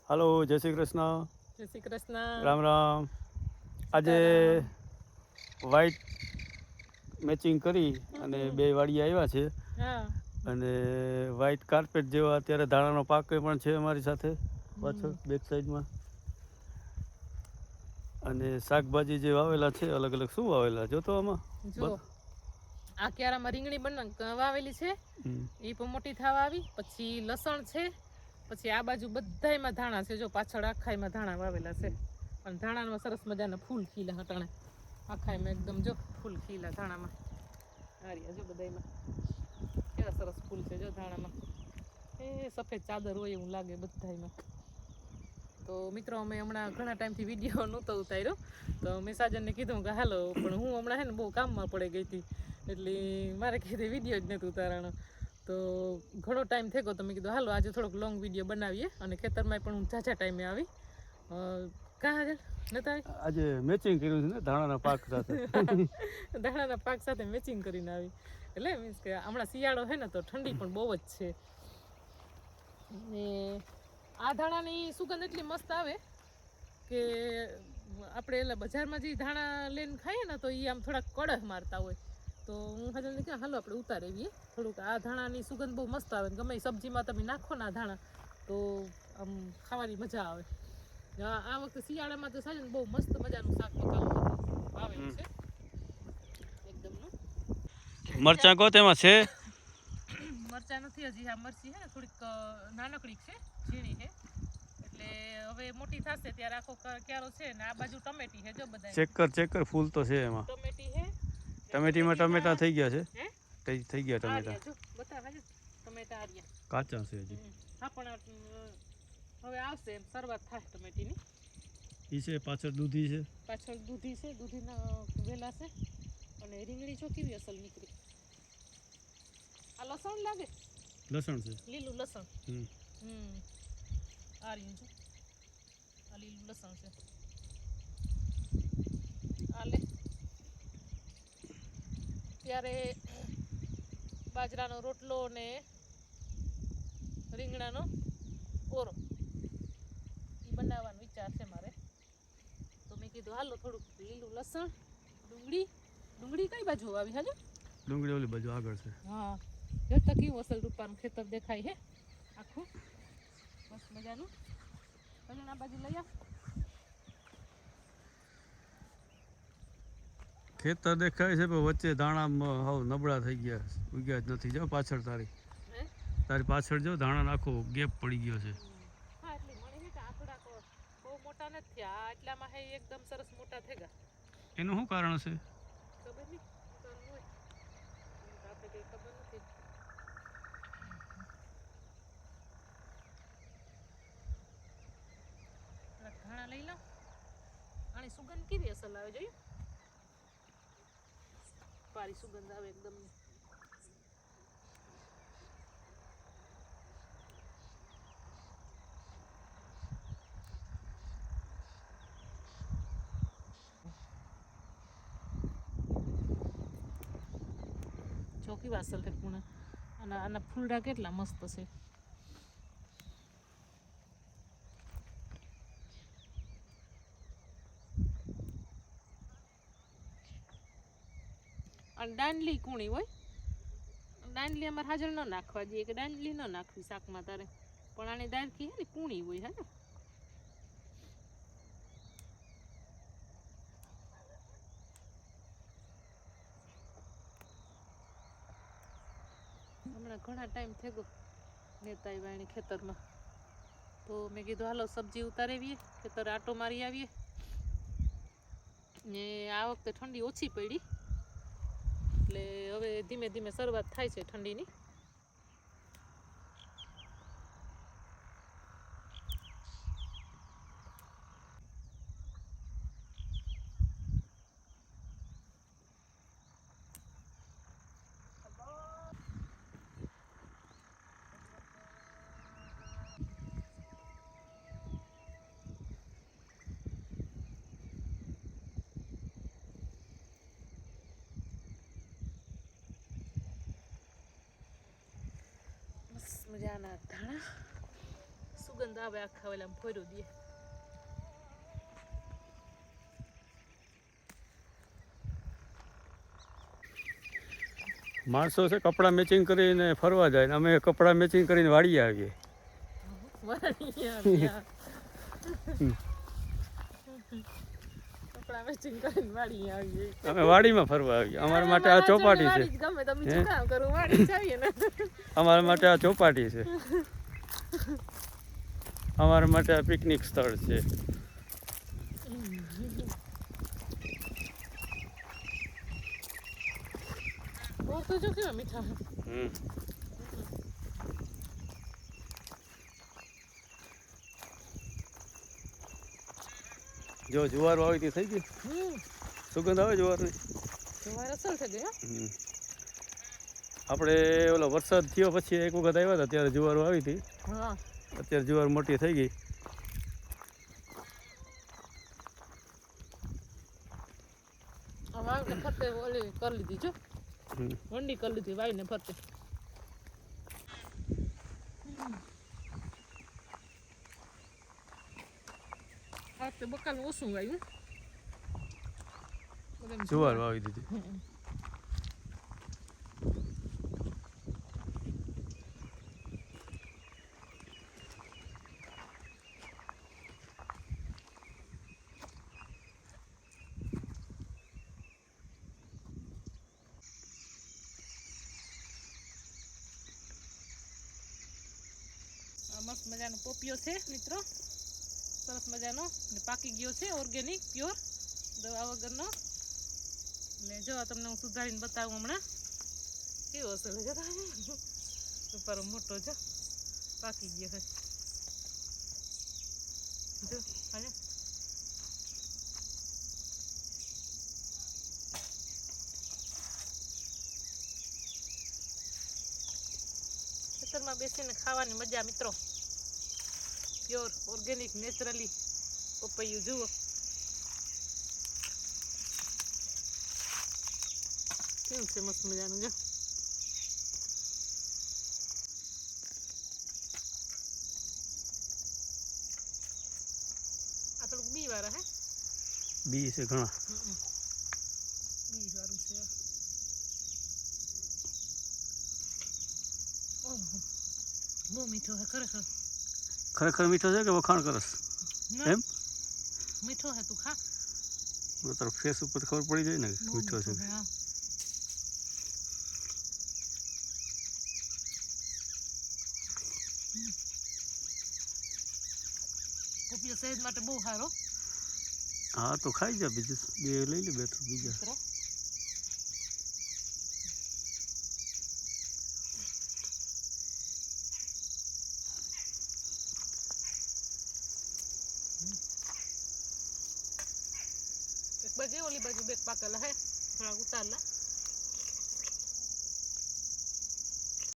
હાલો, જય શ્રી કૃષ્ણ. જય શ્રી કૃષ્ણ. રામ રામ. આજે વ્હાઈટ મેચિંગ કરી અને બે વાડી આવ્યા છે. હા. અને વ્હાઈટ કાર્પેટ જેવા અત્યારે ધાણાનો પાક પણ છે અમારી સાથે પાછળ બેક સાઈડમાં. અને શાકભાજી જે વાવેલા છે અલગ અલગ. શું વાવેલા જો તો આમાં? જો આ ક્યારામાં રીંગણી વાવેલી છે, એ પણ મોટી થવા આવી. પછી લસણ છે, પછી આ બાજુ બધાયમાં ધાણા છે. જો પાછળ આખાયમાં ધાણા વાવેલા છે. અને ધાણામાં સરસ મજાના ફૂલ ખીલા હટાણે આખાયમાં એકદમ જો ફૂલ ખીલા ધાણામાં. હાર્યા જો બધાયમાં કેવા સરસ ફૂલ છે જો ધાણામાં. એ સફેદ ચાદર હોય એવું લાગે બધાયમાં. તો મિત્રો અમે હમણાં ઘણા ટાઈમથી વિડીયો નહોતો ઉતાર્યો, તો મેં સાજનને કીધું કે હાલો, પણ હું હમણાં હે ને બહુ કામમાં પડી ગઈ હતી, એટલે મારે કીધું વિડીયો જ નથી ઉતારવાનો. તો ઘણો ટાઈમ થઈ ગયો, તો મેં કીધું હાલો આજે થોડોક લોંગ વિડીયો બનાવીએ. અને ખેતરમાં પણ હું ઝાઝા ટાઈમે આવી. કાં હાજર નતા આવી? આજે મેચિંગ કર્યું છે ને ધાણાના પાક સાથે. ધાણાના પાક સાથે મેચિંગ કરીને આવી. એટલે મીન્સ કે હમણાં શિયાળો છે ને તો ઠંડી પણ બહુ જ છે. ને આ ધાણાની સુગંધ એટલી મસ્ત આવે કે આપણે એટલે બજારમાં જે ધાણા લઈને ખાઈએ ને તો એ આમ થોડાક કડક મારતા હોય. તો હું હજુ કે હાલો આપણે ઉતારીએ થોડુંક. આ ધાણાની સુગંધ બહુ મસ્ત આવે. ગમે સબ્જીમાં તમે નાખો ને આ ધાણા તો આમ ખાવાની મજા આવે. આ વખતે શિયાળામાં તો સાજે ને બહુ મસ્ત મજાનું શાક વાવેલું છે એકદમનું. મરચાં કહો તેમાં છે? મરચા નથી હજી. આ મરચી છે ને થોડીક નાનકડી છે, ઝીણી છે. એટલે હવે મોટી થશે ત્યારે આખો ક્યારો છે. ને આ બાજુ ટમેટી છે જો બધા. ચેકર ફૂલ તો છે એમાં. ટમેટી છે. ટમેટીમાં ટમેટા થઈ ગયા છે. થઈ ગયા ટમેટા. જો બતાવે છે ટમેટા આર્યા. કાચા છે હજી. હા પણ હવે આવશે એમ શરૂઆત થાય ટમેટીની. ઈ છે પાછળ દૂધી છે. પાછળ દૂધી છે, દૂધીના વેલા છે. અને રીંગણી જો કેવી અસલ નીકળી. આ લસણ લાગે? લસણ છે. લીલું લસણ. આ રહ્યું જો. આ લીલું લસણ છે. આ લે. ત્યારે બાજરાનો રોટલો ને રીંગણાનો ઓરો એ બનાવવાનો વિચાર છે મારે. તો મેં કીધું હાલો થોડુંક લીલું લસણ, ડુંગળી કઈ બાજુ આવી? હાજો ડુંગળી ઓલી બાજુ આગળ છે. હા જોતા કેવું અસલ રૂપાનું ખેતર દેખાય છે આખું મસ્ત મજાનું. હજુ આ બાજુ લઈ આવ. ખેતર દેખાય છે પણ વચ્ચે ધાણા હાવ નબળા થઈ ગયા, ઉગ્યા જ નથી. જો પાછળ તારી પાછળ જો ધાણા નાખો ગેપ પડી ગયો છે. હા એટલે મને છે કે આ થોડાક બહુ મોટા નથી થયા. એટલામાં હે એકદમ સરસ મોટા થઈ ગયા. એનું શું કારણ છે? ખબર નહીં કારણ હોય. આપણે કઈ ખબર નથી. ધાણા લઈ લો. આની સુગંધ કેવી અસલ આવે જોયું? પારી સુગંધ આવે એકદમ. ચોકી વાસલ છે પૂર્ણ. આના ફૂલડા કેટલા મસ્ત છે. અને દાંડલી કૂણી હોય. દાંડલી અમારે હાજર ન નાખવા દઈએ કે દાંડલી ન નાખવી શાકમાં તારે. પણ આની દાંડકી હે ને કૂણી હોય. હા હમણાં ઘણા ટાઈમ થઈ ગયો નેતા આવ્યા ખેતરમાં. તો મેં કીધું હાલો સબ્જી ઉતારેવીએ, ખેતર આટો મારી આવીએ. ને આ વખતે ઠંડી ઓછી પડી એટલે હવે ધીમે ધીમે શરૂઆત થાય છે ઠંડીની. મજાના ધાણા સુગંધ આવે આખા ઓલામાં ફોર્યું દે. માણસો છે કપડાં મેચિંગ કરીને ફરવા જાય ને અમે કપડાં મેચિંગ કરીને વાડીએ આવીએ. વાડી આવ્યા. કપડાં મેચિંગ કરીને વાડી આવીએ. અમે વાડીમાં ફરવા આવીએ. અમારા માટે આ ચોપાટી છે. વાડી જ ગમે તમે શું કામ કરું વાડી જ આવીએ ને. અમારા માટે આ ચોપાટી છે. અમારા માટે આ પિકનિક સ્થળ છે. બોર તો જો કેવા મીઠા છે. જો જુવાર વાવી તી થઈ ગઈ. સુગંધ આવે જુવારની. જુવાર અસલ થઈ ગઈ. આપણે ઓલો વરસાદ થયો પછી એક વખત આવ્યા હતા ત્યારે જુવાર વાવી હતી. હા અત્યારે જુવાર મોટી થઈ ગઈ. વાવીને ફરતે ઓલી કરી લીધી જો વંડી કરી લીધી વાવીને ફરતે. આ તો બકાલું ઓછું વાવ્યું. જુવાર વાવી દીધી. મસ્ત મજાનો પોપિયો છે મિત્રો, સરસ મજાનો ને પાકી ગયો છે, ઓર્ગેનિક પ્યોર દવા વગરનો. ને જો તમને હું સુધારીને બતાવું હમણાં કેવો અસર છે. ઉપર મોટો જો પાકી ગયો છે જો હાલે. ખેતરમાં બેસીને ખાવાની મજા મિત્રો, પ્યોર ઓર્ગેનિક નેચરલી પપૈયું જુઓ કેવું છે મસ્ત મજાનું. જો આ થોડુંક બી વાળા હે, બી છે ઘણા. બી વાળું છે. ઓહો બહુ મીઠો હે ખરેખર. ખરેખર મીઠો છે કે વખાણ કરસ? એમ મીઠો હે, તું ખા. તારા ફેસ ઉપર ખબર પડી જાય ને મીઠો છે. પોપિયો સેજ માટે બહુ સારો. હા તો ખાઈ જા, બીજું બે લઈ લે, બે ત્રણ બીજા. એક બાજુ ઓલી બાજુ બે પાકેલા હે, થોડા ઉતારલા.